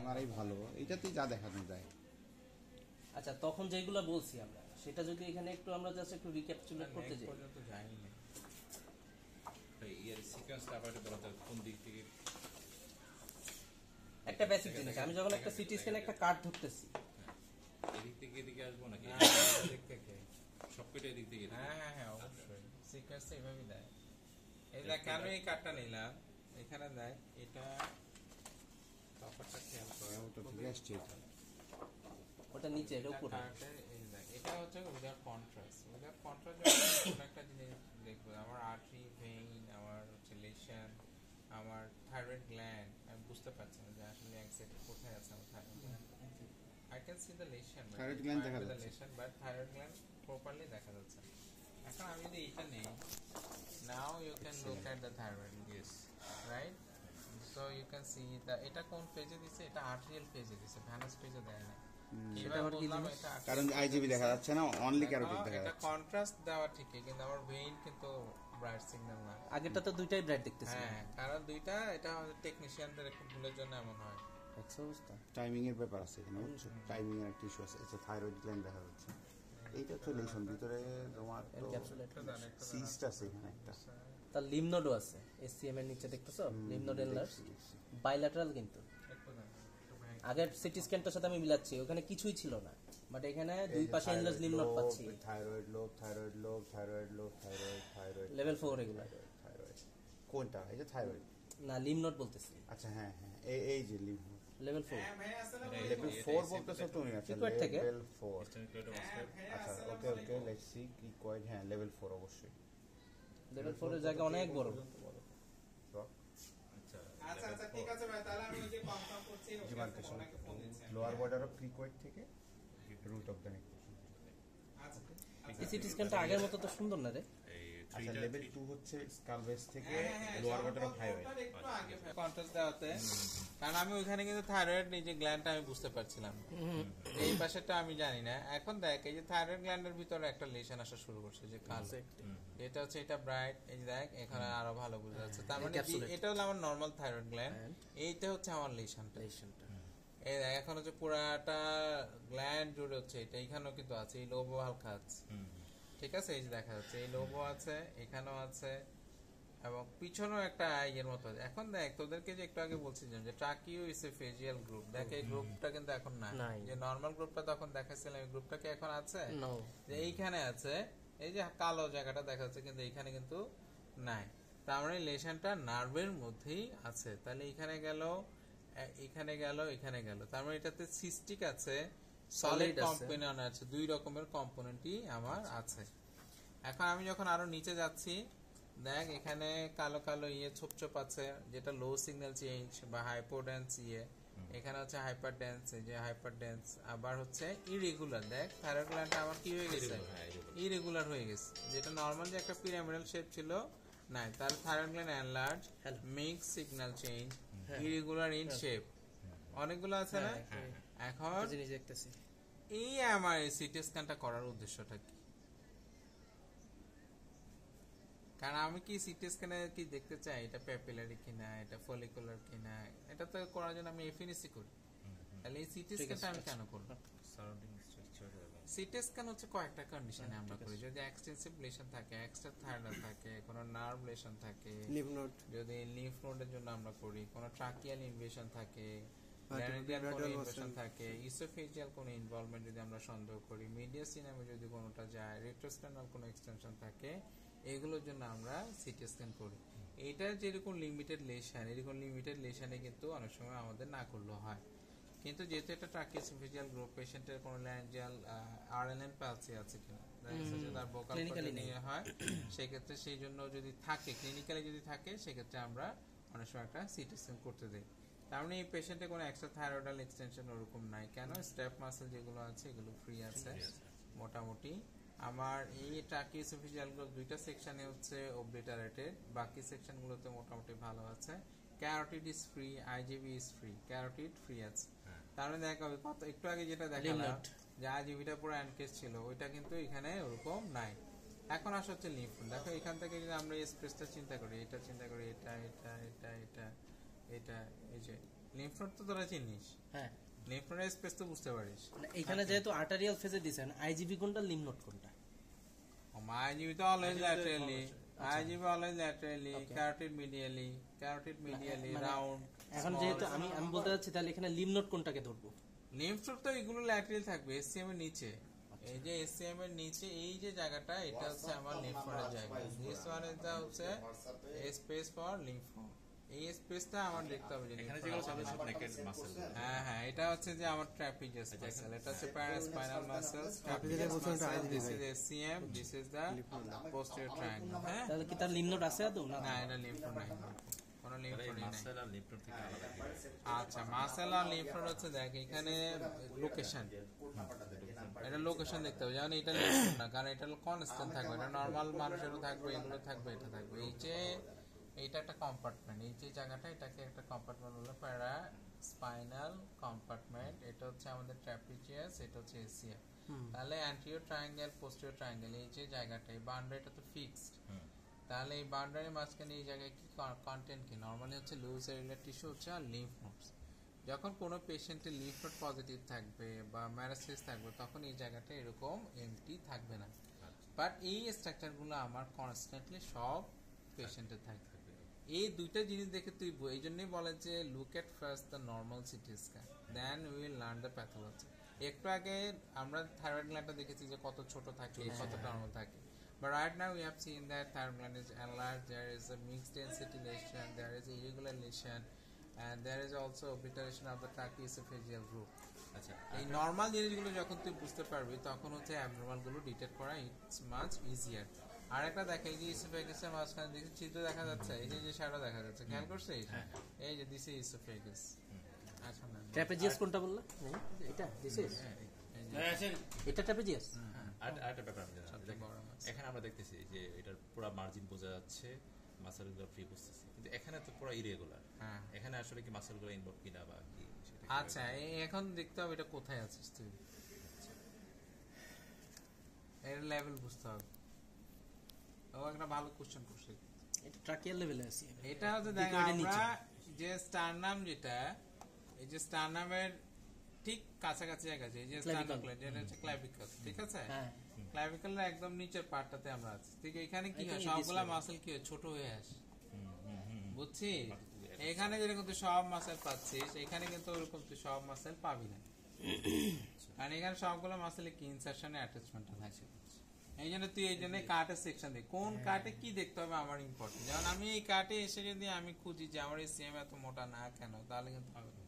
MRI ভালো, এটাতেই যা দেখানো যায়। আচ্ছা, তখন যেগুলো বলছি আমরা, সেটা যদি এখানে একটু আমরা জাস্ট একটু রিক্যাপচুলেট করতে যাই। পর্যন্ত যাইনি এর সিকোয়েন্সটা আবার বলা যায় কোন দিক থেকে। একটা বেসিক জিনিস, আমি যখন একটা সিটি স্ক্যান একটা কার্ড ধরতেছি, এদিক থেকে এদিকে আসবো নাকি এদিক থেকে সবকটা এদিক থেকে? হ্যাঁ অবশ্যই সিকোয়েন্সটা এইভাবেই দেয়। এই দেখ আমি এই কার্ডটা নিলাম, এখানে দেখ এটা ব্যাপারটা খেয়াল করো। ওটা থেকে আসছে এটা। ওটা নিচে, এটা উপরে। এটা হচ্ছে উইদাউট কন্ট্রাস্ট। উইদাউট কন্ট্রাস্ট যখন কোনো একটা জিনিস দেখবো, আমার আর্টারি, ভেইন, আমার হচ্ছে লেশন, আমার থাইরয়েড গ্ল্যান্ড, আমি বুঝতে পারছি না যে আসলে এক্স্যাক্টলি কোথায় আছে আমার thyroid gland. I can see the lesion, thyroid gland দেখা the যাচ্ছে, lesion, but thyroid gland properly দেখা যাচ্ছে। এখন আমি যদি এটা নেই, now you can look at the thyroid, yes, right? So you can see the এটা কোন ফেজে দিছে, এটা আর্টেরিয়াল ফেজে দিছে, ভেনাস ফেজে দেয় না। সেটা আবার কি জিনিস? কারণ আইজিবি দেখা যাচ্ছে না, অনলি ক্যারোটিড দেখা এটা যাচ্ছে। কন্ট্রাস্ট দেওয়া ঠিকই, কিন্তু আমার ভেইন কিন্তু ব্রাইট সিগন্যাল না। আগেরটা তো দুইটাই ব্রাইট দেখতেছি। হ্যাঁ, কারণ দুইটা, এটা আমাদের টেকনিশিয়ানদের একটু ভুলের জন্য এমন হয়। আচ্ছা, অবস্থা টাইমিং এর ব্যাপার আছে এখানে, বুঝছো? টাইমিং এর একটা ইস্যু আছে। এটা থাইরয়েড গ্ল্যান্ড দেখা যাচ্ছে, এইটা হচ্ছে লেশন। ভিতরে তোমার তো এনক্যাপসুলেট সিস্ট আছে এখানে একটা। তার লিম্ফ নোডও আছে, এসসিএম এর নিচে দেখতেছো, লিম্ফ নোড এনলার্জ, বাইল্যাটারাল। কিন্তু আগের সিটি স্ক্যানটার সাথে আমি মিলাচ্ছি, ওখানে কিছুই ছিল না, বাট এখানে দুই পাশে এনলার্জ লিম্ফ নোড পাচ্ছি। Thyroid lobe, thyroid lobe, thyroid lobe, thyroid, thyroid level 4 এগুলা। থাইরয়েড কোনটা? এই যে থাইরয়েড না, লিম্ফ নোড বলতেছি। আচ্ছা, হ্যাঁ হ্যাঁ, এই যে লিভ লেভেল 4। লেভেল 4 বলতেছো তুমি? আচ্ছা, Liquid থেকে? লেভেল 4। আচ্ছা, ওকে ওকে, লেটস সি কি কয়। হ্যাঁ, লেভেল 4 অবশ্যই। লেভেল 4 এর জায়গা অনেক বড়। আচ্ছা আচ্ছা, ঠিক আছে ভাই, তাহলে আমি ওই যে কনফার্ম করছি, ওনাকে ফোন দিচ্ছি। লোয়ার বর্ডার অফ ক্রিকোয়েড থেকে রুট অফ দ্য নেক। আচ্ছা, এই সিটি স্ক্যানটা আগের মতো তো সুন্দর না রে। আচ্ছা, লেভেল 2 হচ্ছে স্কাল বেস থেকে লোয়ার বর্ডার অফ হাইওয়ে। একটু আগে কন্ট্রাস্ট দেওয়াতে, কারণ আমি ওইখানে কিন্তু থাইরয়েড এই যে গ্ল্যান্ডটা আমি বুঝতে পারছিলাম, এই পাশেরটা আমি জানি না। এখন দেখ, এই যে থাইরয়েড গ্ল্যান্ডের ভিতরে একটা লেশন আসা শুরু করছে, যে কালো, এটা হচ্ছে, এটা ব্রাইট। এই যে দেখ, এখানে আরো ভালো বোঝা যাচ্ছে। তার মানে এটা হলো আমার নরমাল থাইরয়েড গ্ল্যান্ড, এইটা হচ্ছে আমার লেশনটা। এই দেখ, এখন হচ্ছে পুরাটা গ্ল্যান্ড জুড়ে হচ্ছে এটা, এখানেও কিন্তু আছে, এই লোবো হালকা আছে, ঠিক আছে? এই যে দেখা যাচ্ছে, এই লোবো আছে, এখানেও আছে, এবং পিছনেও একটা ইয়ের মতো আছে। এখন দেখ, তোদেরকে যে একটু আগে বলছিলাম যে ট্রাকিও ইজ এ ফেজিয়াল গ্রুপ, দেখ এই গ্রুপটা কিন্তু এখন নাই। যে নরমাল গ্রুপটা তখন দেখাচ্ছিলাম, এই গ্রুপটা কি এখন আছে? যে এইখানে আছে, এই যে কালো জায়গাটা দেখা যাচ্ছে, কিন্তু এইখানে কিন্তু নাই। তার মানে লেশনটা নার্ভের মধ্যেই আছে। তাহলে এখানে গেল, এখানে গেল, এখানে গেল, তার মানে এটাতে সিস্টিক আছে, সলিড কম্পোনেন্ট আছে, দুই রকমের কম্পোনেন্টই আমার আছে। এখন আমি যখন আরো নিচে যাচ্ছি, দেখ এখানে কালো কালো ইয়ে ছোপ ছোপ আছে, যেটা লো সিগন্যাল চেঞ্জ বা হাইপোডেন্স ইয়ে। এখানে হচ্ছে হাইপার ডেন্স, যে হাইপার ডেন্স। আবার হচ্ছে ইরেগুলার, দেখ থাইরয়েড গ্ল্যান্ডটা আমার কি হয়ে গেছে, ইরেগুলার হয়ে গেছে, যেটা নরমাল যে একটা পিরামিডাল শেপ ছিল, নাই। তাহলে thyroid gland enlarge, mix signal change, irregular in shape, অনেকগুলো আছে না? এখন জিনিস দেখতেছি, এই আমার এই সিটি স্ক্যানটা করার উদ্দেশ্যটা কি? কারণ আমি কি সিটি স্ক্যানে কি দেখতে চাই এটা প্যাপিলারি কিনা, এটা ফলিকুলার কিনা, এটা তো করার জন্য আমি এফএনসি করি। তাহলে এই সিটি স্ক্যানটা আমি কেন করব? সারাউন্ডিং স্ট্রাকচার সিটি স্ক্যান হচ্ছে কয়েকটা কন্ডিশনে আমরা করি। যদি এক্সটেন্সিভ লেশন থাকে, এক্সট্রা থাইরয়েড থাকে, কোনো নার্ভ লেশন থাকে, লিম্ফ নোড, যদি লিম্ফ নোডের জন্য আমরা করি, কোনো ট্রাকিয়াল ইনভেশন থাকে, গ্ল্যান্ডুলার কোনো ইনভেশন থাকে, ইসোফেজিয়াল কোনো ইনভলভমেন্ট যদি আমরা সন্দেহ করি, মিডিয়াসিনামে যদি কোনোটা যায়, রেট্রোস্ক্যানাল কোনো এক্সটেনশন থাকে, এগুলোর জন্য আমরা সিটি স্ক্যান করি। এটা যেরকম লিমিটেড লেশন, এরকম লিমিটেড লেশনে কিন্তু অনেক সময় আমাদের না করলেও হয়। কিন্তু যেহেতু এটা ট্রাকিওএসোফেজিয়াল গ্রুপ, পেশেন্টের কোনো ল্যারিঞ্জিয়াল আরএলএন প্যালসি আছে কিনা, দেখা যাচ্ছে যে তার ভোকাল কর্ড নিয়ে হয়, সেক্ষেত্রে সেই জন্য যদি থাকে, ক্লিনিক্যালি যদি থাকে, সেক্ষেত্রে আমরা অনেক সময় একটা সিটি স্ক্যান করতে দিই। তার মানে এই পেশেন্টে কোনো এক্সট্রা থাইরয়েডাল এক্সটেনশন ওরকম নাই। কেন? স্টেপ মাসেল যেগুলো আছে এগুলো ফ্রি আছে মোটামুটি। আমার এই ট্রাকিওএসোফেজিয়াল গ্রুপ দুইটা সেকশনে হচ্ছে ওবলিটারেটেড, বাকি সেকশনগুলোতে মোটামুটি ভালো আছে। Carotid is free, IGB is free, carotid free আছে। তার মানে দেখা হবে কত একটু আগে যেটা দেখালাম যে আইজিবিটা পুরো অ্যানকেস ছিল, ওইটা কিন্তু এখানে ওরকম নাই। এখন আসা হচ্ছে লিম্ফ নোড। দেখো এখান থেকে যদি আমরা স্পেসটা চিন্তা করি, এটা চিন্তা করি, এটা এটা এটা এটা এটা, এই যে লিম্ফ নোড তো তোরা চিনিস, হ্যাঁ লিম্ফ নোডের স্পেস তো বুঝতে পারিস। মানে এখানে যেহেতু আর্টারিয়াল ফেজে দিছেন, আইজিবি কোনটা, লিম্ফ নোড কোনটা? আইজিবি তো always laterally, IGB always laterally, carotid medially, round. এখন যেহেতু আমি বলতে চাচ্ছি, তাহলে এখানে লিম্ফ নোড কোনটাকে ধরবো? লিম্ফ নোড তো এগুলো ল্যাটারাল থাকবে এসসিএম এর নিচে। এই যে এসসিএম এর নিচে এই যে জায়গাটা, এটা হচ্ছে আমার লিম্ফ নোডের জায়গা। দিস ওয়ান ইজ দা হচ্ছে স্পেস ফর লিম্ফ নোড। এই স্পেসটা আমার দেখতে হবে যে এখানে যেগুলো সব সব নেকেড মাসল। হ্যাঁ হ্যাঁ, এটা হচ্ছে যে আমার ট্রাপিজিয়াস মাসল, এটা হচ্ছে paraspinal muscles, this is SCM, this is the posterior triangle. হ্যাঁ, তাহলে কি তার লিম্ফ নোড আছে আদৌ না? না এটা লিম্ফ নোড নাই, কোনো লিম্ফ এই নোড নাই। মাসল আর লিম্ফ নোড থেকে আলাদা কি? আচ্ছা, মাসল আর লিম্ফ নোড হচ্ছে, দেখ এখানে লোকেশন, এটা লোকেশন দেখতে হবে। যেমন এটা লিম্ফ নোড না, কারণ এটা কনস্ট্যান্ট থাকবে, এটা নরমাল মানুষেরও থাকবে, এগুলো থাকবে, এটা থাকবে। এই যে এইটা একটা কম্পার্টমেন্ট, এই যে জায়গাটা, এটাকে একটা কম্পার্টমেন্ট বলে প্যারা স্পাইনাল কম্পার্টমেন্ট। এটা হচ্ছে আমাদের ট্রাপিজিয়াস, এটা হচ্ছে এসিএম। তাহলে অ্যান্টিরিয়র ট্রায়াঙ্গেল, পোস্টেরিয়র ট্রায়াঙ্গেল, এই যে জায়গাটা, এই বাউন্ডারিটা তো ফিক্সড। তাহলে এই বাউন্ডারির মাঝখানে এই জায়গায় কি কন্টেন্ট, কি নরমালি হচ্ছে লুজ এরিয়ার টিস্যু হচ্ছে আর লিম্ফ নোডস। যখন কোনো পেশেন্টের লিম্ফ নোড পজিটিভ থাকবে বা ম্যারাসিস থাকবে, তখন এই জায়গাটা এরকম এমটি থাকবে না। বাট এই স্ট্রাকচারগুলো আমার কনস্ট্যান্টলি সব পেশেন্টের থাকবে। এই দুইটা জিনিস দেখে তুই, এই জন্যই বলে যে look at first the normal CT scan, then we will learn the pathology. একটু আগে আমরা থাইরয়েড গ্ল্যান্ডটা দেখেছি যে কত ছোট থাকে, কত নর্মাল থাকে। But right now we have seen that thyroid gland is enlarged, there is a mixed density lesion, there is irregular lesion, and there is also obliteration of the tracheoesophageal group. আচ্ছা, এই normal জিনিসগুলো যখন তুই বুঝতে পারবি, তখন হচ্ছে abnormal গুলো ডিটেক্ট করা ইটস মাচ ইজিয়ার। আর একটা দেখে, এই যে ইসোফেগাসের মাঝখানে দেখি চিত্র দেখা যাচ্ছে, এই যে শ্যাডো দেখা যাচ্ছে, খেয়াল করছিস? এই যে দিস ইজ ইসোফেগাস। আচ্ছা না, ট্রাপিজিয়াস কোনটা বললা? এটা দিস ইজ, এটা ট্রাপিজিয়াস। আরেকটা ব্যাপার আমি জানি, এখানে আমরা দেখতেছি যে এটার পুরো মার্জিন বোঝা যাচ্ছে, মাসলগুলো ফ্রি বুঝতেছি, কিন্তু এখানে তো পুরো ইরেগুলার। হ্যাঁ, এখানে আসলে কি মাসলগুলো ইনভলভ কিনা বা কি সেটা কি আচ্ছা এখন দেখতে হবে এটা কোথায় আছিস তুই, এর লেভেল বুঝতে হবে। ও একটা ভালো কোশ্চেন করছে। এটা ট্রাকিয়াল লেভেলে আছে। এটা হচ্ছে দেখ, আমরা যে স্টারনাম, যেটা এই যে স্টারনামের ঠিক কাছাকাছি জায়গা আছে, এই যে স্টারনাম, যেটা হচ্ছে ক্লাভিকল, ঠিক আছে? হ্যাঁ, ক্লাভিকলের একদম নিচের পার্টটাতে আমরা আছি। ঠিক এখানে কি হয়, সবগুলা মাসল কি হয়, ছোট হয়ে আসে, বুঝছিস? এখানে যেরকম তুই সব মাসেল পাচ্ছিস, এখানে কিন্তু ওরকম তুই সব মাসেল পাবি না, কারণ এখানে সবগুলো মাসেলে কি ইনসারশনে অ্যাটাচমেন্টটা থাকে। এই জন্য তুই এই জন্য কার্টের সেকশন দেখ, কোন কার্টে কি দেখতে হবে আমার ইম্পর্টেন্ট। যেমন আমি এই কার্টে এসে যদি আমি খুঁজি যে আমার এই সেম এত মোটা না কেন, তাহলে কিন্তু হবে না।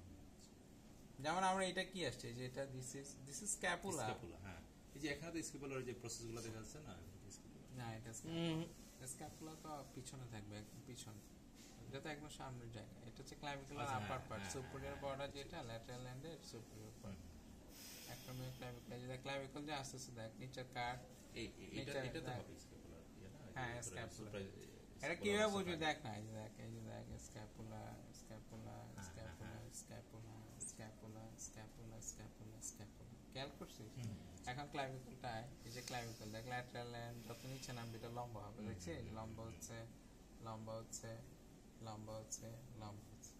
যেমন আমরা এটা কি আসছে, যে এটা দিস ইজ স্ক্যাপুলা। হ্যাঁ, এই যে এখানে তো স্ক্যাপুলার যে প্রসেসগুলো দেখা যাচ্ছে না, না এটা স্ক্যাপুলা তো পিছনে থাকবে, একদম পিছনে, এটা তো একদম সামনের জায়গা। এটা হচ্ছে ক্লাভিকুলার আপার পার্ট, সুপিরিয়র বর্ডার যেটা, ল্যাটারাল এন্ডের সুপিরিয়র পার্ট। একটা মেয়ে ক্লাভিকুলার, যেটা ক্লাভিকুল যে আস্তে আস্তে দেখ নিচের কাট, এটা তো হবে স্ক্যাপুলার, হ্যাঁ স্ক্যাপুলা। এটা কিভাবে বুঝবি, দেখ না, এই যে দেখ, এই যে দেখ scapula, scapula, scapula, scapula, scapula, scapula, scapula, scapula, খেয়াল করছিস? এখন ক্লাভিকুলটা, এই যে ক্লাভিকুল দেখ, ল্যাটারাল এন্ড যত নিচে নামবে এটা লম্বা হবে, দেখছিস? লম্বা হচ্ছে, লম্বা হচ্ছে, লম্বা হচ্ছে, লম্বা হচ্ছে।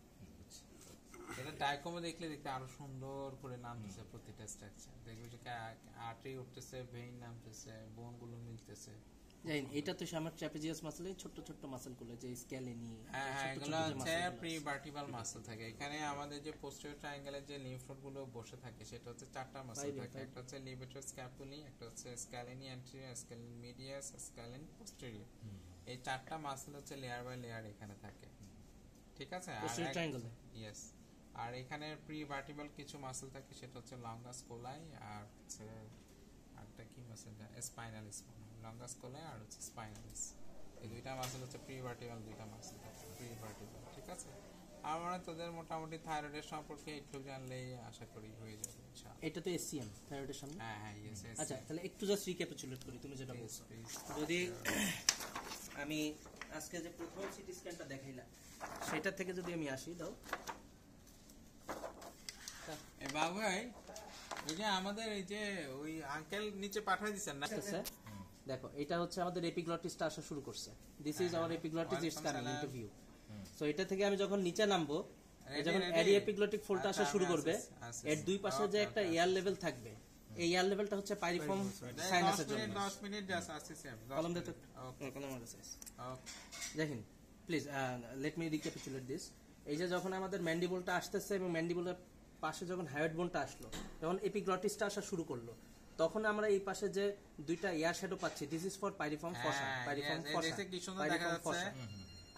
এটা ডাইকোমে দেখলে দেখতে আরো সুন্দর করে নামতেছে প্রতিটা স্ট্রাকচার, দেখবে যে আর্টারি উঠতেছে, ভেইন নামতেছে, বোন গুলো মিলতেছে। জানেন এটা তো আমার ট্রাপিজিয়াস মাসলে ছোট ছোট মাসলগুলো, যে স্ক্যালেনি, হ্যাঁ হ্যাঁ, এগুলো হচ্ছে প্রিভার্টিবাল মাসল থাকে। এখানে আমাদের যে পোস্টেরিয়র ট্রায়াঙ্গেলের যে লিম্ফ নোড গুলো বসে থাকে, সেটা হচ্ছে চারটা মাসল থাকে। একটা হচ্ছে লিভেটর স্ক্যাপুলি, একটা হচ্ছে scalene anterior, scalene medias, scalene posterior. এই চারটা মাসল হচ্ছে লেয়ার বাই লেয়ার এখানে থাকে, ঠিক আছে? Posterior ট্রায়াঙ্গেলে, yes. আর এখানে প্রিভার্টিবাল কিছু মাসল থাকে, সেটা হচ্ছে লঙ্গাস কোলাই, আর হচ্ছে আরেকটা কি মাসল, স্পাইনালিস, লঙ্গাস কোলাই আর হচ্ছে স্পাইনালিস। এই দুইটা মাসল হচ্ছে প্রিভার্টিবাল, দুইটা মাসল থাকে প্রিভার্টিবাল, ঠিক আছে? আমরা তোদের মোটামুটি থাইরয়েডের সম্পর্কে একটু জানলেই আশা করি হয়ে যাবে ইনশাআল্লাহ। এটা তো এসসিএম থাইরয়েডের সামনে। হ্যাঁ হ্যাঁ, ইয়েস। আচ্ছা, তাহলে একটু জাস্ট রিক্যাপিচুলেট করি তুমি যেটা বলছো। যদি আমি আজকে যে প্রথম সিটি স্ক্যানটা দেখাইলাম, সেটা থেকে যদি আমি আসি, দাও এ বাবু ভাই, ওই যে আমাদের এই যে ওই আঙ্কেল নিচে পাঠিয়ে দিচ্ছেন না, দেখো এটা হচ্ছে আমাদের এপিগ্লটিসটা আসা শুরু করছে। This is our epiglottis, it's coming into view. So এটা থেকে আমি যখন নিচে নামবো, এই যখন ready? অ্যারি এপিগ্লটিক ফোল্ডটা আসা আচ্ছা, শুরু আমি করবে আছি। এর দুই পাশে যে Okay, একটা okay, এয়ার লেভেল থাকবে এই এয়ার লেভেলটা হচ্ছে পাইরিফর্ম সাইনাসের জন্য 10 মিনিট জাস্ট আসছে স্যার কলম দে তো ওকে কলম আমার কাছে আছে। ওকে দেখেন please let me recapitulate this. এই যে যখন আমাদের ম্যান্ডিবলটা আসতেছে এবং ম্যান্ডিবলের পাশে যখন হায়োইড বোনটা আসলো যখন এপিগ্লটিসটা আসা শুরু করলো তখন আমরা এই পাশে যে দুইটা এয়ার শ্যাডো পাচ্ছি this is for piriform ফসা piriform yes, এই ফসা দেখতে কি সুন্দর দেখা যাচ্ছে।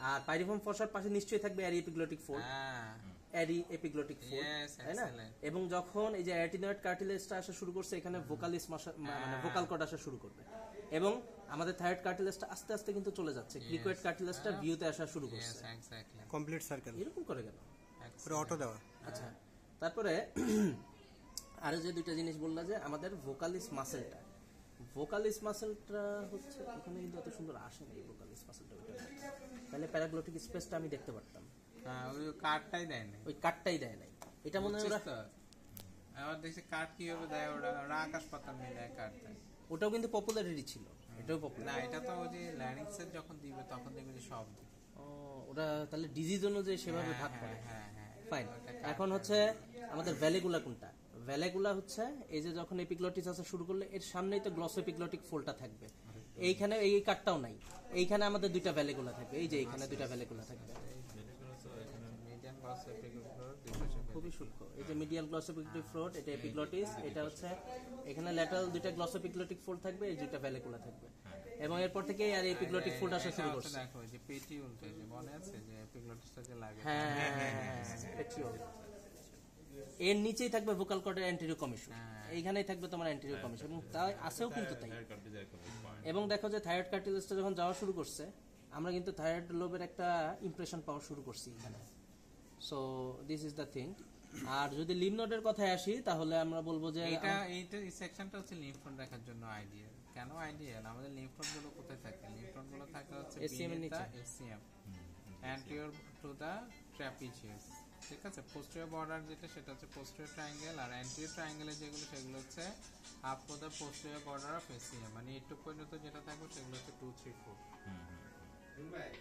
আর পাইরিফর্ম ফসার পাশে নিশ্চয়ই থাকবে অ্যারি এপিগ্লটিক ফোল্ড হ্যাঁ অ্যারি এপিগ্লটিক ফোল্ড Yes, তাই না excellent. এবং যখন এই যে অ্যাটিনয়েড কার্টিলেজটা আসা শুরু করছে এখানে ভোকালিস মানে ভোকাল কর্ড আসা শুরু করবে এবং আমাদের থাইরয়েড কার্টিলেজটা আস্তে আস্তে কিন্তু চলে যাচ্ছে ক্রিকোয়েড কার্টিলেজটা ভিউতে আসা শুরু ইয়েস করছে এক্স্যাক্টলি কমপ্লিট সার্কেল এরকম করে গেল পুরো অটো দেওয়া আচ্ছা তারপরে আরো যে দুইটা জিনিস বললা যে আমাদের ভোকালিস মাসেলটা হচ্ছে এখানে কিন্তু এত সুন্দর আসে না এই ভোকালিস মাসেলটা তাহলে প্যারাগ্লটিক স্পেসটা আমি দেখতে পারতাম হ্যাঁ ওই কার্ডটাই দেয় না ওই কাটটাই দেয় নাই এটা মনে হয় ওরা আবার দেখছি কার্ড কিভাবে দেয় ওরা আকাশ পাতাল মিলায় কার্ড দেয় ওটাও কিন্তু পপুলারিটি ছিল এটাও না পপুলার এটা তো ওই যে ল্যারিংস এর যখন দিবে তখন দেখবে যে সব দিবে। ওরা তাহলে ডিজিজ অনুযায়ী সেভাবে ভাগ করে হ্যাঁ হ্যাঁ ফাইন এখন হচ্ছে আমাদের ভ্যালেগুলা কোনটা ভ্যালেগুলা হচ্ছে এই যে যখন এপিগ্লটিস আসা শুরু করলে এর সামনেই তো গ্লসোএপিগ্লটিক ফোল্ডটা থাকবে এইখানে এই কাটটাও নাই এইখানে আমাদের দুইটা ভ্যালেগুলা থাকবে এই যে এইখানে দুইটা ভ্যালেগুলা থাকবে মিডিয়াম ক্লাস এপিগ্লোটার দুই পাশে খুবই সূক্ষ্ম এই যে মিডিয়াল গ্লসোএপিগ্লটিক ফোল্ড এটা এপিগ্লটিস এটা হচ্ছে এখানে ল্যাটারাল দুইটা গ্লসোএপিগ্লটিক ফোল্ড থাকবে এই দুইটা ভ্যালেগুলা থাকবে এবং এরপর থেকে আর এপিগ্লটিক ফোল্ড আসা শুরু করছে দেখো যে পেটি উল্টে যে মনে আছে যে এপিগ্লোটাসটা যে লাগে হ্যাঁ পেট্রিওল এর নিচেই থাকবে ভোকাল কর্ডের অ্যান্টেরিয়র কমিশন এইখানেই থাকবে তোমার অ্যান্টেরিয়র কমিশন এবং তাই আছেও কিন্তু তাই এবং দেখো যে থাইরয়েড কার্টিলেজটা যখন যাওয়া শুরু করছে আমরা কিন্তু থাইরয়েড লোবের একটা ইমপ্রেশন পাওয়া শুরু করছি এখানে so this is the thing আর যদি লিম্ফ নোডের কথায় আসি তাহলে আমরা বলবো যে এইটা এই সেকশনটা হচ্ছে লিম্ফ নোড দেখার জন্য আইডিয়াল কেন আইডিয়াল আমাদের লিম্ফ নোড গুলো কোথায় থাকে লিম্ফ নোড গুলো থাকে হচ্ছে SCM এর নিচে SCM anterior to the trapezius ঠিক আছে পোস্টেরিয়র বর্ডার যেটা সেটা হচ্ছে পোস্টেরিয়র ট্রায়াঙ্গেল আর অ্যান্টেরিয়র ট্রায়াঙ্গেলে যেগুলো সেগুলো হচ্ছে up to the posterior border of SCM মানে এইটুকু পর্যন্ত যেটা থাকবে সেগুলো হচ্ছে 2 3 4 ভাই